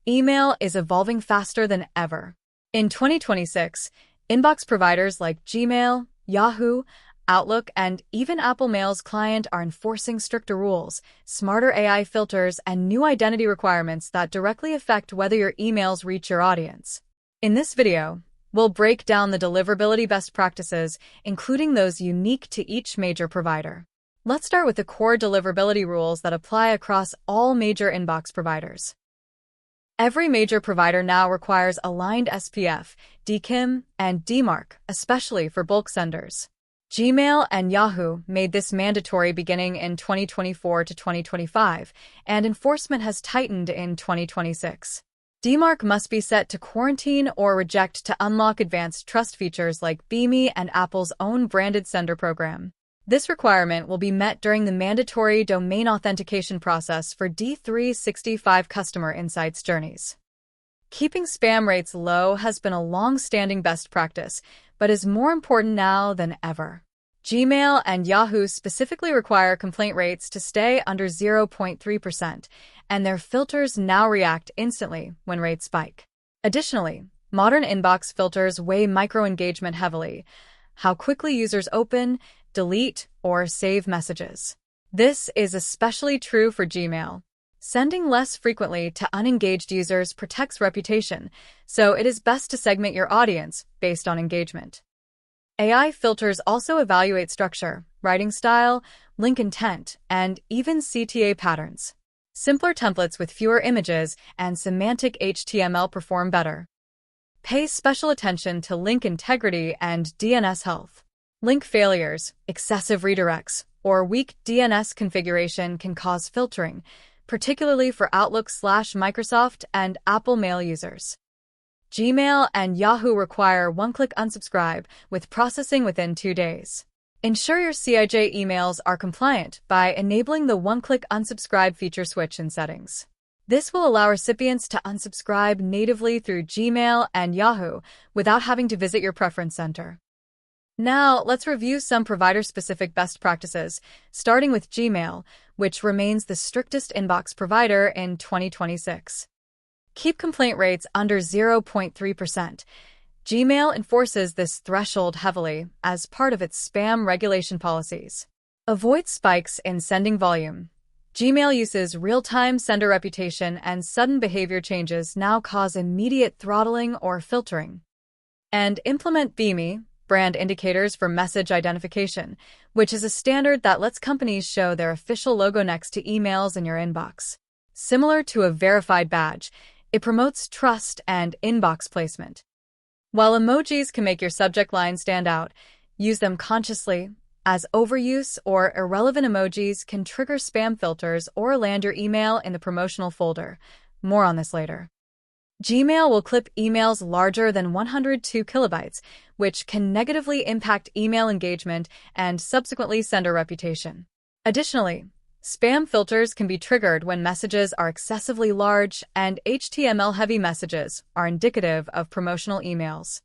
Email is evolving faster than ever. In 2026, inbox providers like Gmail, Yahoo, Outlook, and even Apple Mail's client are enforcing stricter rules, smarter AI filters, and new identity requirements that directly affect whether your emails reach your audience. In this video, we'll break down the deliverability best practices, including those unique to each major provider. Let's start with the core deliverability rules that apply across all major inbox providers. Every major provider now requires aligned SPF, DKIM, and DMARC, especially for bulk senders. Gmail and Yahoo made this mandatory beginning in 2024 to 2025, and enforcement has tightened in 2026. DMARC must be set to quarantine or reject to unlock advanced trust features like BeeMe and Apple's own branded sender program. This requirement will be met during the mandatory domain authentication process for D365 customer insights journeys. Keeping spam rates low has been a long-standing best practice, but is more important now than ever. Gmail and Yahoo specifically require complaint rates to stay under 0.3%, and their filters now react instantly when rates spike. Additionally, modern inbox filters weigh micro-engagement heavily: how quickly users open, delete, or save messages. This is especially true for Gmail. Sending less frequently to unengaged users protects reputation, so it is best to segment your audience based on engagement. AI filters also evaluate structure, writing style, link intent, and even CTA patterns. Simpler templates with fewer images and semantic HTML perform better. Pay special attention to link integrity and DNS health. Link failures, excessive redirects, or weak DNS configuration can cause filtering, particularly for Outlook/Microsoft and Apple Mail users. Gmail and Yahoo require one-click unsubscribe with processing within 2 days. Ensure your CIJ emails are compliant by enabling the one-click unsubscribe feature switch in settings. This will allow recipients to unsubscribe natively through Gmail and Yahoo without having to visit your preference center. Now, let's review some provider-specific best practices, starting with Gmail, which remains the strictest inbox provider in 2026. Keep complaint rates under 0.3%. Gmail enforces this threshold heavily as part of its spam regulation policies. Avoid spikes in sending volume. Gmail uses real-time sender reputation, and sudden behavior changes now cause immediate throttling or filtering. And implement BeeMe, brand indicators for message identification, which is a standard that lets companies show their official logo next to emails in your inbox. Similar to a verified badge, it promotes trust and inbox placement. While emojis can make your subject line stand out, use them consciously, as overuse or irrelevant emojis can trigger spam filters or land your email in the promotional folder. More on this later. Gmail will clip emails larger than 102 kilobytes, which can negatively impact email engagement and subsequently sender reputation. Additionally, spam filters can be triggered when messages are excessively large, and HTML-heavy messages are indicative of promotional emails.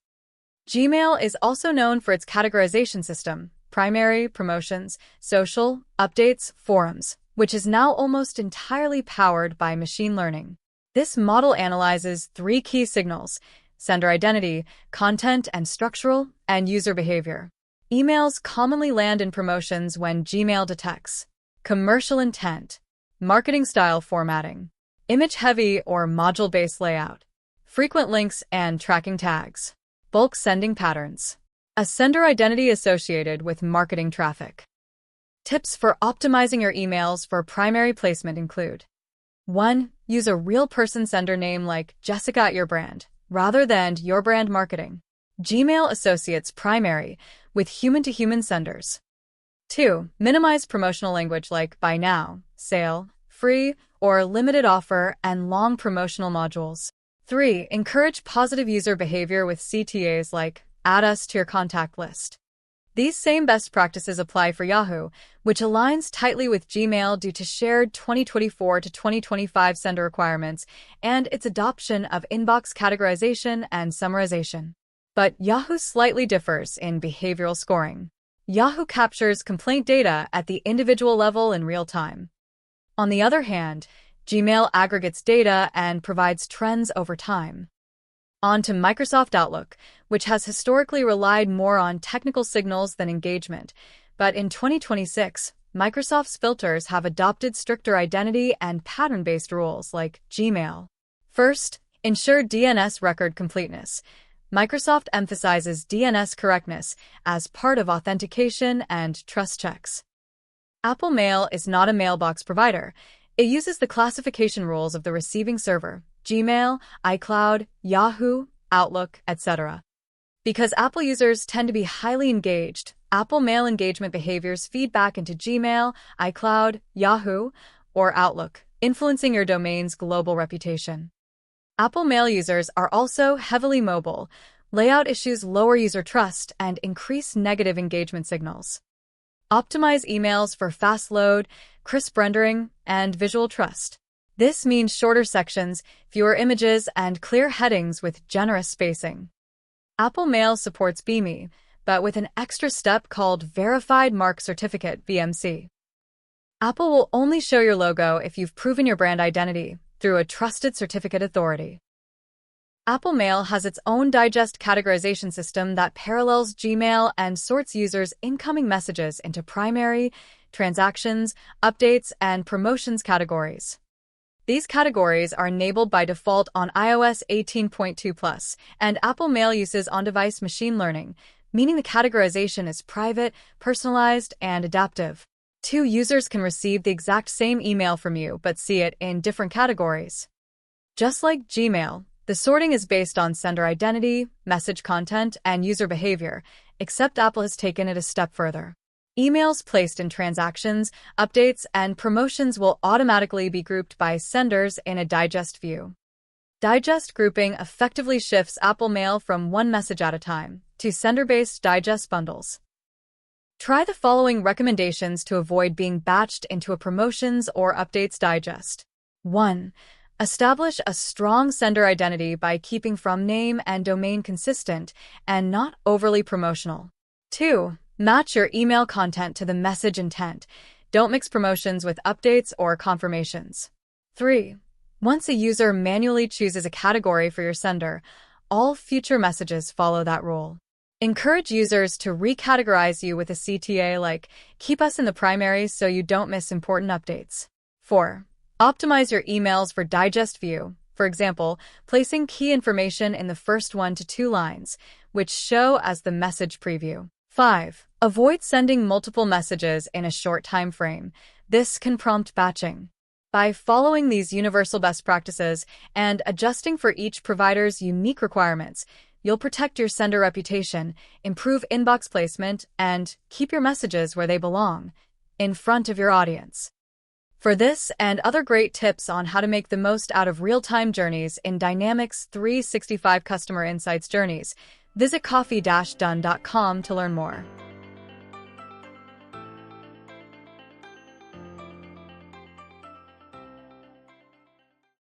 Gmail is also known for its categorization system: primary, promotions, social, updates, forums, which is now almost entirely powered by machine learning. This model analyzes 3 key signals: sender identity, content and structural, and user behavior. Emails commonly land in promotions when Gmail detects commercial intent, marketing style formatting, image-heavy or module-based layout, frequent links and tracking tags, bulk sending patterns, a sender identity associated with marketing traffic. Tips for optimizing your emails for primary placement include: 1. Use a real person sender name like Jessica at your brand, rather than your brand marketing. Gmail associates primary with human-to-human senders. 2. Minimize promotional language like buy now, sale, free, or limited offer, and long promotional modules. 3. Encourage positive user behavior with CTAs like add us to your contact list. These same best practices apply for Yahoo, which aligns tightly with Gmail due to shared 2024 to 2025 sender requirements and its adoption of inbox categorization and summarization. But Yahoo slightly differs in behavioral scoring. Yahoo captures complaint data at the individual level in real time. On the other hand, Gmail aggregates data and provides trends over time. On to Microsoft Outlook, which has historically relied more on technical signals than engagement. But in 2026, Microsoft's filters have adopted stricter identity and pattern-based rules like Gmail. First, ensure DNS record completeness. Microsoft emphasizes DNS correctness as part of authentication and trust checks. Apple Mail is not a mailbox provider. It uses the classification rules of the receiving server, Gmail, iCloud, Yahoo, Outlook, etc. Because Apple users tend to be highly engaged, Apple Mail engagement behaviors feed back into Gmail, iCloud, Yahoo, or Outlook, influencing your domain's global reputation. Apple Mail users are also heavily mobile. Layout issues lower user trust and increase negative engagement signals. Optimize emails for fast load, crisp rendering, and visual trust. This means shorter sections, fewer images, and clear headings with generous spacing. Apple Mail supports BMI, but with an extra step called Verified Mark Certificate (VMC). Apple will only show your logo if you've proven your brand identity through a trusted certificate authority. Apple Mail has its own digest categorization system that parallels Gmail and sorts users' incoming messages into primary, transactions, updates, and promotions categories. These categories are enabled by default on iOS 18.2+, and Apple Mail uses on-device machine learning, meaning the categorization is private, personalized, and adaptive. Two users can receive the exact same email from you but see it in different categories. Just like Gmail, the sorting is based on sender identity, message content, and user behavior, except Apple has taken it a step further. Emails placed in transactions, updates, and promotions will automatically be grouped by senders in a digest view. Digest grouping effectively shifts Apple Mail from one message at a time to sender-based digest bundles. Try the following recommendations to avoid being batched into a promotions or updates digest. 1. Establish a strong sender identity by keeping from name and domain consistent and not overly promotional. 2. Match your email content to the message intent. Don't mix promotions with updates or confirmations. 3. Once a user manually chooses a category for your sender, all future messages follow that rule. Encourage users to recategorize you with a CTA like, keep us in the primary so you don't miss important updates. 4. Optimize your emails for digest view, for example, placing key information in the first 1 to 2 lines, which show as the message preview. 5. Avoid sending multiple messages in a short time frame. This can prompt batching. By following these universal best practices and adjusting for each provider's unique requirements, you'll protect your sender reputation, improve inbox placement, and keep your messages where they belong, in front of your audience. For this and other great tips on how to make the most out of real-time journeys in Dynamics 365 Customer Insights journeys, visit coffee-done.com to learn more.